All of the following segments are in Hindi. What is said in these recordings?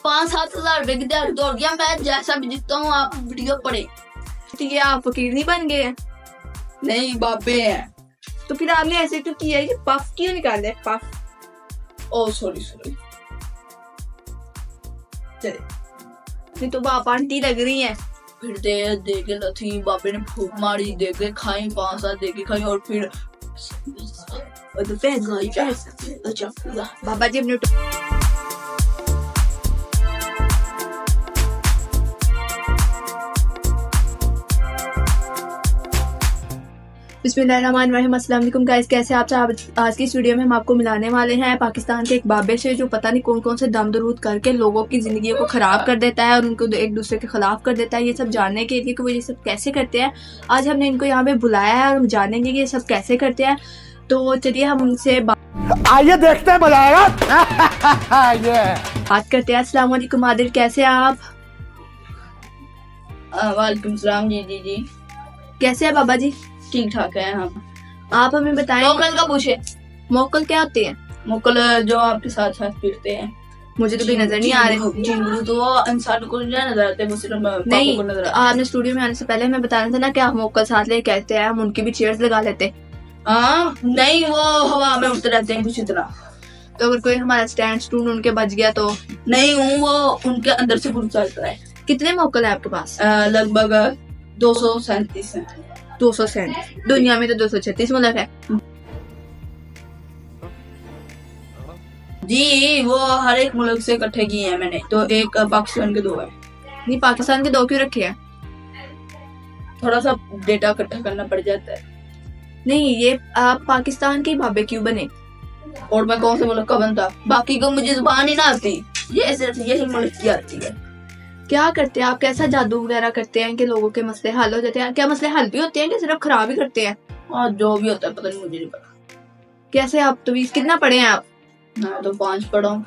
5-7 हजार रुपए की दिहाड़ी तोड़ दिया मैं, जैसा भी जीतता हूँ आप वीडियो पढ़े। तो ये आप फकीर नहीं बन गए हैं? नहीं बाबे हैं। तो फिर आपने ऐसे तो किया है कि पफ क्यों निकाल है? पफ ओ सॉरी चले नहीं तो बाप आंटी लग रही है। फिर दे के लथी बाबे ने फूक मारी, दे के खाई 5-7 दे के खाई और फिर अच्छा बाबा जी अपने बिस्मिल्लाहिर्रहमानिर्रहीम। अस्सलाम वालेकुम गाइस, कैसे आप सब? आज की इस वीडियो में हम आपको मिलाने वाले हैं पाकिस्तान के एक बाबे से जो पता नहीं कौन कौन से दम दरूद करके लोगों की जिंदगी को खराब कर देता है और उनको एक दूसरे के खिलाफ कर देता है। ये सब जानने के लिए कि वो ये सब कैसे करते हैं, आज हमने इनको यहाँ पे बुलाया है और हम जानेंगे कि ये सब कैसे करते हैं। तो चलिए हम उनसे आइए देखते हैं, मजा आएगा। बात करते हैं। अस्सलाम वालेकुम आदिल, कैसे हैं आप? वालेकुम सलाम। जी कैसे हैं बाबा जी? ठीक ठाक है हम। आप हमें बताएं मोकल का पूछे। मोकल क्या होते हैं? मोकल जो आपके साथ साथ फिरते हैं। मुझे तो कोई नजर नहीं आ रहे। जिंगलू तो वो इंसान को नहीं नजर आते, वो सिर्फ नहीं को नजर तो आते। आपने स्टूडियो में आने से पहले हमें बताना था ना कि आप मोकल साथ ले कहते हैं, हम उनकी भी चेयर्स लगा लेते। नहीं वो हवा में उड़ते रहते हैं कुछ इतना। तो अगर कोई हमारा स्टैंड स्टून उनके बच गया तो? नहीं हूँ, वो उनके अंदर से घुस जाता है। कितने मोकल है आपके पास? लगभग 237 है। 237। दुनिया में तो 236 मुल्क है। जी वो हर एक मुल्क से इकट्ठे किए हैं मैंने, तो एक पाकिस्तान के 2 है। नहीं पाकिस्तान के 2 क्यों रखे हैं? थोड़ा सा डेटा इकट्ठा करना पड़ जाता है। नहीं ये आप पाकिस्तान के बाबे क्यों बने? और मैं कौन से मुल्क का बनता, बाकी को मुझे जुबान ही ना आती, ये सिर्फ यही मुल्क की आती है। क्या करते हैं आप? कैसा जादू वगैरह करते हैं कि लोगों के मसले हल हो जाते हैं? क्या मसले हल भी होते हैं कि सिर्फ खराब ही करते हैं? और जो भी होता है पता नहीं, मुझे नहीं पता। कैसे आप तो कितना पढ़े हैं आप? मैं तो 5 पढ़ा हूँ।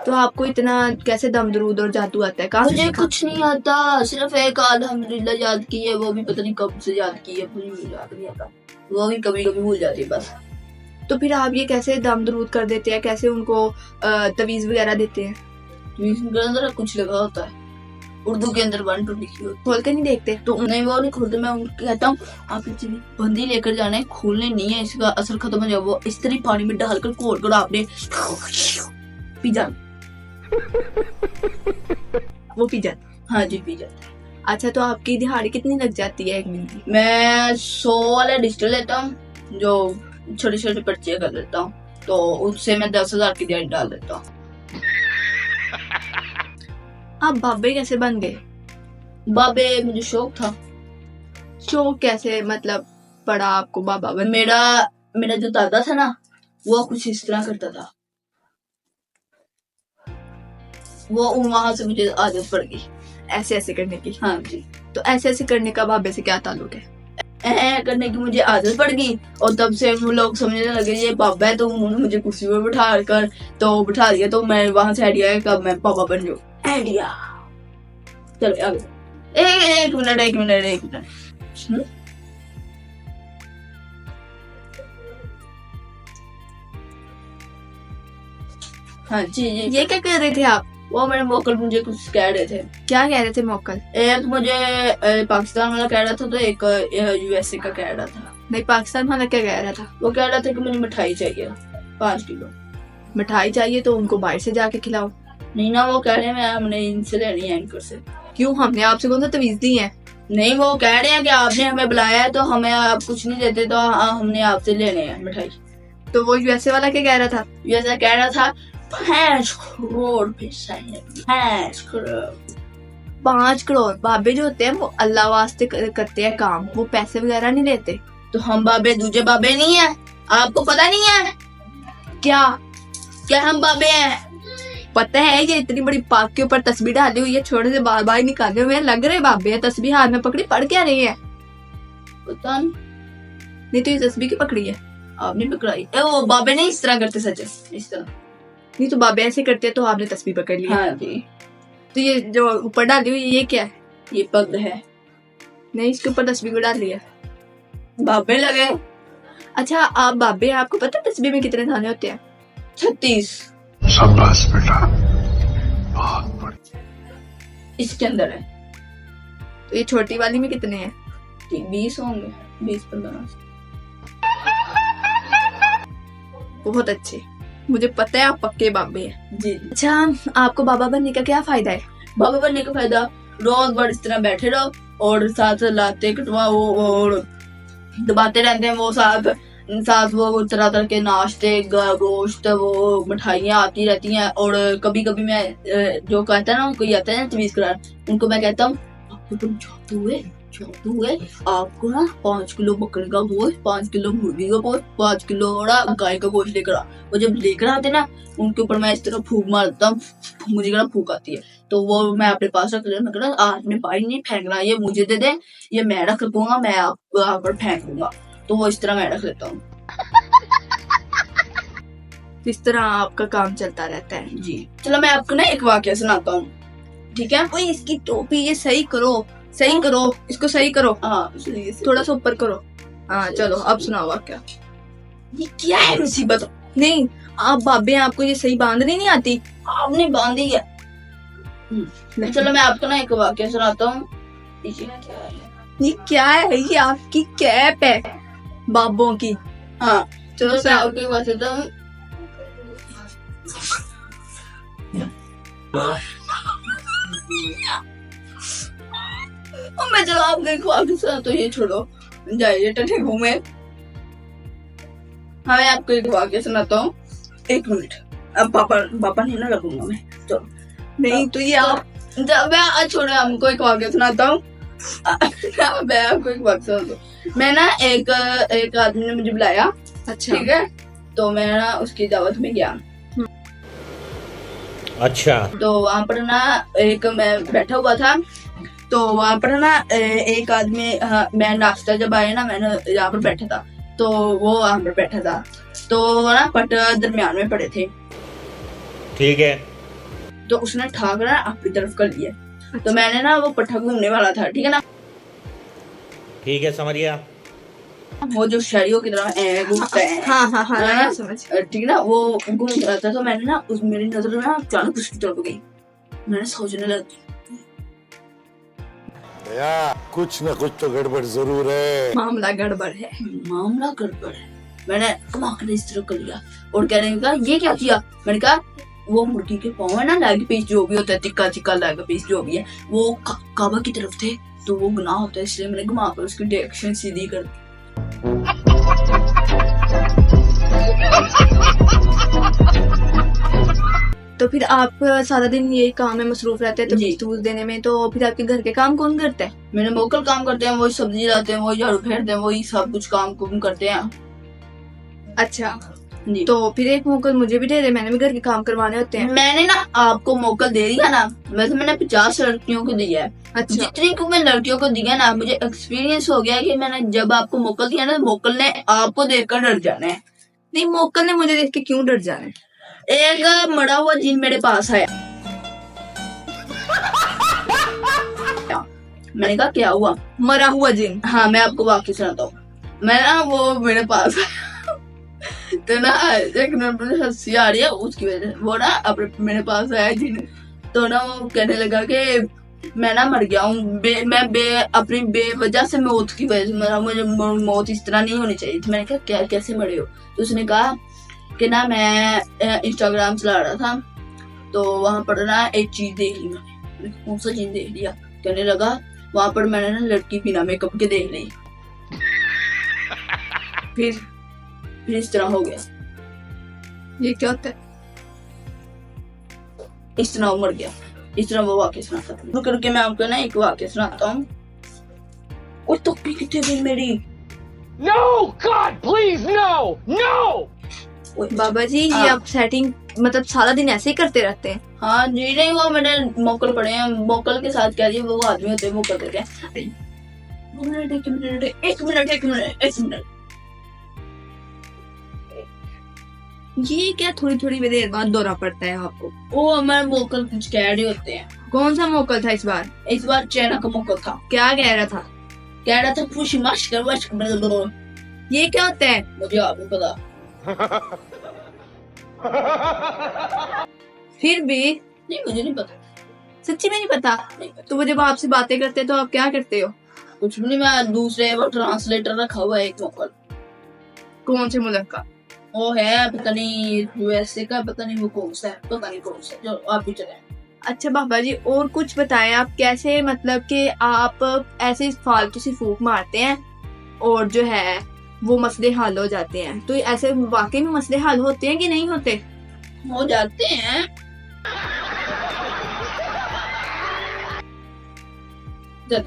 तो आपको इतना कैसे दम दरूद और जादू आता है? कहाँ से मुझे सीखा? कुछ नहीं आता, सिर्फ एक अल्हम्दुलिल्लाह याद की है, वो भी पता नहीं कब से याद की है, मुझे याद नहीं आता, वो भी कभी कभी भूल जाती है बस। तो फिर आप ये कैसे दम दरूद कर देते हैं? कैसे उनको तवीज वगैरह देते हैं? उनके अंदर कुछ लगा होता है, उर्दू के अंदर 1 2 लिखी होती खोल के नहीं देखते? तो नहीं वो नहीं खोलते। मैं उनको कहता हूँ आप बंदी लेकर जाना है, खोलने नहीं है, इसका असर खत्म हो जाए, वो इस तरह पानी में डालकर घोल कर आपने पी जाना। वो पी जाते? हाँ जी पी जाता। अच्छा तो आपकी दिहाड़ी कितनी लग जाती है एक दिन की? मैं 100 वाला डिजिटल लेता हूँ, जो छोटे छोटे पर्चे कर लेता हूँ, तो उससे मैं 10,000 की दिहाड़ी डाल देता हूँ। आप बाबे कैसे बन गए? बाबे मुझे शौक था। शौक कैसे मतलब पड़ा आपको बाबा बन? मेरा जो दादा था ना, वो कुछ इस तरह करता था, वो वहां से मुझे आदत पड़ गई ऐसे ऐसे करने की। हाँ जी। तो ऐसे ऐसे करने का बाबे से क्या ताल्लुक है? करने की मुझे आदत पड़ गई और तब से वो लोग समझने लगे ये बाबा है, तो उन्होंने मुझे कुर्सी पर बिठा दिया, तो मैं वहां से आइडिया है कब मैं पापा बन जाऊं। आइडिया चलो आगे। एक मिनट। हाँ जी ये क्या कर रहे थे आप? वो मेरे मोकल मुझे कुछ कह रहे थे। क्या कह रहे थे मोकल? एक मुझे पाकिस्तान वाला कह रहा था, तो एक यूएसए का कह रहा था। नहीं पाकिस्तान वाला क्या कह रहा था? वो कह रहा था कि मुझे मिठाई चाहिए 5 किलो। मिठाई चाहिए तो उनको बाहर से जाके खिलाओ। नहीं ना, वो कह रहे हैं हमने इनसे लेनी है, एंकर से। क्यों? हमने आपसे कौन सा तवीज दी है? नहीं वो कह रहे हैं कि आपने हमें बुलाया है तो हमें आप कुछ नहीं देते, तो हमने आपसे लेने हैं मिठाई। तो वो यूएसए वाला क्या कह रहा था? यूएसए कह रहा था 5 करोड़ पैसा है, 5 करोड़। 5 करोड़? बाबे जो होते हैं वो अल्लाह वास्ते करते हैं काम, वो पैसे वगैरह नहीं लेते। तो हम बाबे दूजे बाबे नहीं है, आपको पता नहीं है क्या हम बाबे हैं? पता है, ये इतनी बड़ी पाक के ऊपर तस्बीह डाली हुई है, छोटे से बार बार निकाले हुए लग रहे बाबे है। तस्बीह हाथ में पकड़ी, पढ़ क्या रही है? पता नहीं तो ये तस्बीह की पकड़ी है? आपने पकड़ाई। वो बाबे नहीं इस तरह करते, सच इस तरह। नहीं तो बाबे ऐसे करते हैं, तो आपने तस्बीह पकड़ ली। हाँ जी। तो ये जो ऊपर डाली हुई ये क्या है? ये पग है। नहीं इसके ऊपर तस्बीह को डाल लिया, बाबे लगे। अच्छा आप बाबे हैं, आपको पता है तस्बीह में कितने दाने होते हैं? 36। शाबाश बेटा, बहुत इसके अंदर है। तो ये छोटी वाली में कितने हैं? 20 होंगे, 20-15। बहुत अच्छे, मुझे पता है आप पक्के बाबे हैं। जी। अच्छा, आपको बाबा बनने का क्या फायदा है? बाबा बनने का फायदा, रोज बार इस तरह बैठे रहो और साथ लाते कटवाओ और दबाते रहते हैं वो, साथ साथ वो तरह तरह के नाश्ते, गोश्त, वो मिठाइयाँ आती रहती हैं। और कभी कभी मैं जो कहता है ना, कोई आता है ना तमीज करार, उनको मैं कहता हूँ आपको तुम छोटू है, आपको ना 5 किलो बकरे का गोश्त, 5 किलो मुर्गी का गोश्त, 5 किलो गाय का गोश्त लेकर आ। वो जब लेकर आते ना, उनके ऊपर मैं इस तरह फूक मारता हूँ, मुझे कहना फूक आती है, तो वो मैं अपने पास रख लेना, मैं कहना आज में पानी नहीं फेंकना, ये मुझे दे दे, ये मैं रख लूंगा, मैं आप पर फेंक दूंगा। तो वो इस तरह मैं रख लेता हूँ। इस तरह आपका काम चलता रहता है। जी। चलो मैं आपको ना एक वाक्य सुनाता हूँ, ठीक है? ओए, इसकी टोपी ये सही करो, सही करो, इसको सही करो। हाँ, थोड़ा सा ऊपर करो। हाँ चलो, अब सुनाओ वाक्य। ये क्या है मुसीबत? नहीं, आप बाबे हैं, आपको ये सही बांधनी नहीं आती? आपने बांधी है। चलो मैं आपको ना एक वाक्य सुनाता हूँ। ये क्या है? ये आपकी कैप है बाबों की। हाँ चलो तो मैं आपको एक बात सुनाता हूँ। मैं चलो आपको एक वाक्य सुना, तो ये छोड़ो, जाइए टठे घूमे। हाँ मैं आपको एक वाक्य सुनाता हूँ, 1 मिनट। अब पापा नहीं ना लगूंगा मैं, तो नहीं तो ये आप मैं छोड़ो, हमको एक वाक्य सुनाता हूँ। मैं आपको एक वाक्य सुनाता हूँ। मैं ना एक आदमी ने मुझे बुलाया, अच्छा ठीक है, तो मैं ना उसकी दावत में गया। अच्छा। तो वहाँ पर ना एक मैं बैठा हुआ था, तो वहाँ पर ना एक आदमी, मैं नाश्ता जब आया ना, मैंने यहाँ पर बैठा था, तो वो वहाँ पर बैठा था, तो वो ना पट दरमियान में पड़े थे, ठीक है। तो उसने ठाक ना अपनी तरफ कर लिया। तो मैंने ना वो पट्टा घूमने वाला था, ठीक है ना, ठीक है, समझ गया। वो जो शहरियों की तरह घूमता है, हाँ हाँ हाँ, हाँ, समझ। ठीक है ना, वो घूम रहा था। तो मैंने ना मेरी नजर में ना अचानक उसकी तरफ गई, मैंने सोचने लगी या कुछ न कुछ तो गड़बड़ जरूर है। मामला गड़बड़ है। मामला गड़बड़ है। मैंने कमाक ने इस तरह कर लिया और कहने लगा ये क्या किया। मैंने कहा वो मुर्गी के पाँव है ना, लेग पीस जो भी होता है, चिक्का लेग पीस जो भी है, वो काबा की तरफ थे, तो वो गुनाह होता है, इसलिए मैंने घुमा कर उसकी डायरेक्शन सीधी कर दी। तो फिर आप सारा दिन यही काम में मसरूफ रहते हैं, तो जी। तूज देने में, तो फिर आपके घर के काम कौन करता है? मेरे मोकल काम करते हैं, वही सब्जी लाते हैं, वही झाड़ू फेरते हैं, वही सब कुछ काम करते हैं। अच्छा, जी। तो फिर एक मोकल मुझे भी दे दे, मैंने भी घर के काम करवाने होते हैं। मैंने ना आपको मोकल दे दिया ना, वैसे मैंने 50 लड़कियों को दिया है। अच्छा, जितनी को मैं लड़कियों को दिया ना, मुझे एक्सपीरियंस हो गया कि मैंने जब आपको मोकल दिया ना, मोकल ने आपको देखकर डर जाना है। नहीं, मोकल ने मुझे देख के क्यों डर जाना है? एक मरा हुआ जिन मेरे पास आया, मैंने कहा क्या हुआ। मरा हुआ जिन? हाँ मैं आपको वाकई सुनाता हूँ। मैं ना वो मेरे पास आया तो ना एक मिनट मुझे हंसी आ रही है उसकी वजह से, वो ना अपने मेरे पास आया जिन, तो ना वो कहने लगा कि मैं ना मर गया हूँ, अपनी बेवजह से मौत की वजह से मरा, मुझे मौत इस तरह नहीं होनी चाहिए थी। मैंने कहा क्या, कैसे मरे हो? तो उसने कहा कि ना मैं इंस्टाग्राम चला रहा था, तो वहां पर ना एक चीज देख ली मैंने। कौन सा चीज देख लिया? कहने लगा वहां पर मैंने ना लड़की बिना मेकअप के देख ली। फिर इस तरह हो गया। ये क्या होता है? इस तरह वो मर गया। इस तरह वो वाक्य सुनाता था। रुक रुक के मैं आपको ना एक वाक्य सुनाता हूँ। ओए टोपी कितने गई मेरी? No, God, please, no, no! बाबा जी, ये आप सेटिंग मतलब सारा दिन ऐसे ही करते रहते हैं? हाँ जी, नहीं वो मेरे मोकल पड़े हैं, मोकल के साथ कह दिए वो आदमी होते हैं, वो कर देते हैं। एक मिनट। ये क्या थोड़ी थोड़ी देर बाद दौरा पड़ता है आपको? वो हमारे मोकल कुछ कह रहे होते हैं। कौन सा मोकल था इस बार? इस बार चाइना का मोकल था। क्या कह रहा था? कह रहा था खुशी माश कर, ये क्या होता है? मुझे आपको पता। फिर भी नहीं मुझे नहीं पता। सच्ची में नहीं पता? तो वो जब आपसे बातें करते हैं तो आप क्या करते हो? कुछ भी नहीं, मैं दूसरे वो ट्रांसलेटर रखा हुआ है एक मोकल। कौन से मुल्क का? वो है पता नहीं यूएसए का, पता नहीं वो कौन सा है, पता नहीं कौन सा है, जो आप भी चले। अच्छा बाबा जी, और कुछ बताएं आप कैसे, मतलब कि आप ऐसे फालतू सी फूक मारते हैं और जो है वो मसले हल हो जाते हैं, तो ऐसे वाकई में मसले हल होते हैं कि नहीं होते? हो जाते हैं। चल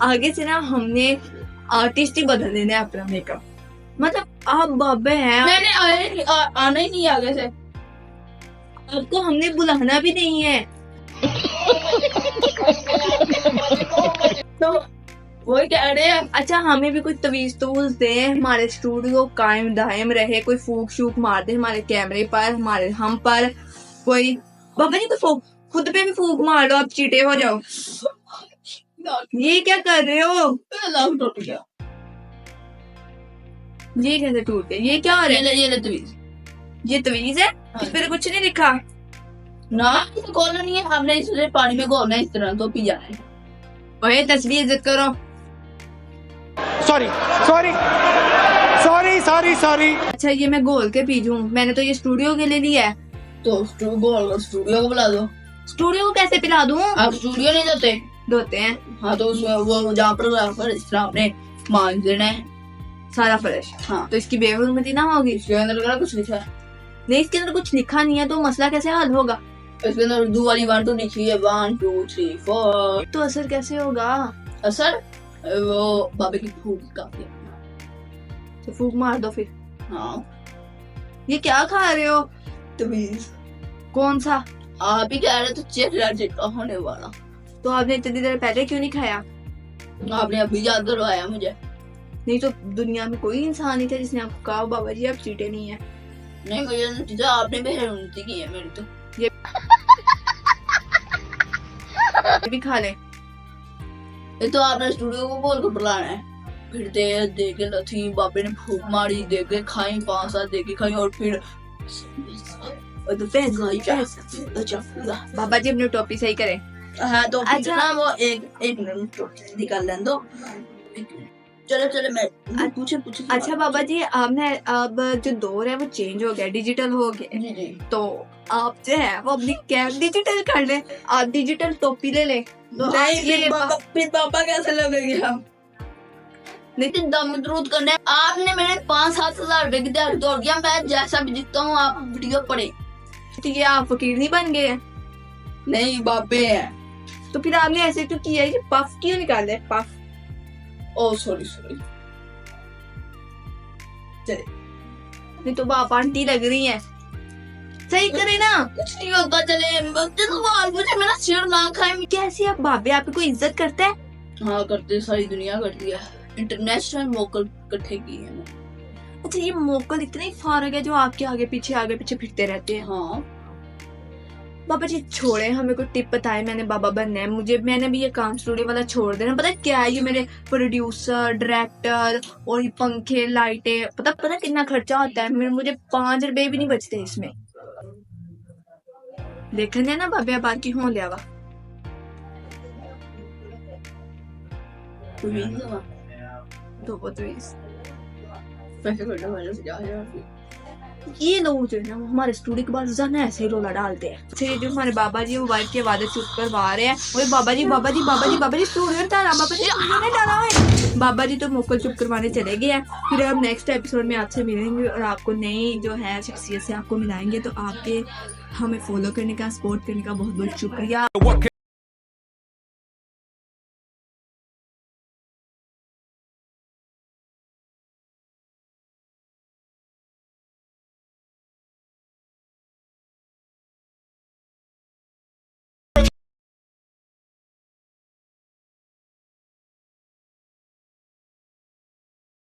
आगे से ना हमने आर्टिस्ट ही बदल देना है अपना मेकअप। मतलब आप बाबे हैं, मैंने आना ही नहीं आगे से। आपको हमने बुलाना भी नहीं है। तो वही कह रहे हैं। अच्छा हमें भी कुछ तवीज तूज दे, हमारे स्टूडियो कायम दायम रहे, कोई फूक शूक मार दे हमारे कैमरे पर, हमारे हम पर। कोई बाबा जी कोई फूक, खुद पे भी फूक मार लो, आप चीटे हो जाओ। ये क्या कर रहे हो? लाभ टूट गया। ये कैसे टूट गया? ये क्या हो रहा है? ये ले तवीज। ये तवीज है, इस पे तो कुछ नहीं लिखा। ना तो खोलना नहीं है, हमने इसे पानी में घोलना है इस तरह, तो पी जाना है। ओए तस्वीर इज्जत करो। Sorry, sorry, sorry, sorry, sorry. अच्छा ये मैं घोल के पी जाऊं? मैंने तो ये स्टूडियो के लिए लिया है। तो स्टूडियो को बुला दो। स्टूडियो को कैसे पिला दूं? आप स्टूडियो नहीं देते? धोते हैं हाँ तो उसमें वो जहाँ पर इस तरह आपने मान देना है सारा फ्रेश। हाँ, तो इसकी बेहरमती ना होगी? इसके अंदर लग रहा कुछ लिखा है। नहीं, इसके अंदर कुछ लिखा नहीं है, तो मसला कैसे हल होगा? इसके अंदर उर्दू वाली 1 2 लिखी है, 1 2 3 4। तो असर कैसे होगा? असर वो बाबे की फूक काफी है। तो फूक मार दो फिर। हाँ ये क्या खा रहे हो? तमीज। कौन सा? आप ही कह रहे तो चेहरा चिट्टा होने वाला। तो आपने इतनी देर पहले क्यों नहीं खाया? आपने अभी याद करवाया मुझे। नहीं तो दुनिया में कोई इंसान नहीं था जिसने आपको कहा बाबा जी आप चीटे नहीं है। नहीं मुझे नतीजा आपने बेहरमती की है मेरी तो। ये भी खा ले। ये तो आपने स्टूडियो को बोल कर बुलाना है। फिर दे के लथी बाबे ने फूक मारी, दे के खाई, 5 साल दे के खाई और फिर और तो अच्छा बाबा जी अपनी टोपी सही करें। हाँ तो अच्छा। ना वो एक मिनट निकाल लें दो। चलो मैं पूछे। अच्छा बाबा जी, आपने अब जो दौर है वो चेंज हो गया, डिजिटल हो गया, जी जी। तो आप जो है वो अपनी कैप डिजिटल कर ले, आप डिजिटल टोपी ले ले। तो फिर पापा कैसे लगेंगे हम? लेकिन दम दरूद करने आपने मेरे 5-7 हजार रुपए की दिहाड़ी तोड़ दिया। मैं जैसा भी दिखता हूँ आप वीडियो पढ़े। तो ये आप फकीर नहीं बन गए हैं? नहीं बाबे हैं। तो फिर आपने ऐसे क्यों किया? ये पफ क्यों निकाले? पफ। ओ सॉरी। चले नहीं तो आप आंटी लग रही हैं, सही करे ना। कुछ नहीं होता। चले तो बाल मुझे मेरा सिर ना खाए। कैसे आप बाबे, आपकी कोई इज्जत करता है? हाँ करते, सारी दुनिया करती है। इंटरनेशनल मोकल इकट्ठे की है मैंने। अच्छा ये मोकल इतने फारग है जो आपके आगे पीछे फिरते रहते हैं। हाँ बाबा जी छोड़े, हमें कोई टिप बताए। मैंने बाबा बनना है, मैंने भी ये काम स्टूडियो वाला छोड़ देना। पता है क्या है, ये मेरे प्रोड्यूसर, डायरेक्टर और ये पंखे, लाइटें, पता कितना खर्चा होता है। मुझे 5 रुपए भी नहीं बचते इसमें। देखने ना बाबे बात की हो लिया वा। तो वो तो ये लोग जो है ना वो हमारे स्टूडियो के बाद ज्यादा ऐसे ही रोला डालते हैं। अच्छा ये जो हमारे बाबा जी वो वाइफ के वादे चुप करवा रहे हैं। वही बाबा जी स्टूडियो में डाला, बाबा जी स्टूडियो में डाला है। बाबा जी तो मोकल चुप करवाने चले गए हैं। फिर अब नेक्स्ट एपिसोड में आपसे मिलेंगे और आपको नई जो है शख्सियत से आपको मिलाएंगे। तो आपके हमें फॉलो करने का, सपोर्ट करने का बहुत बहुत शुक्रिया।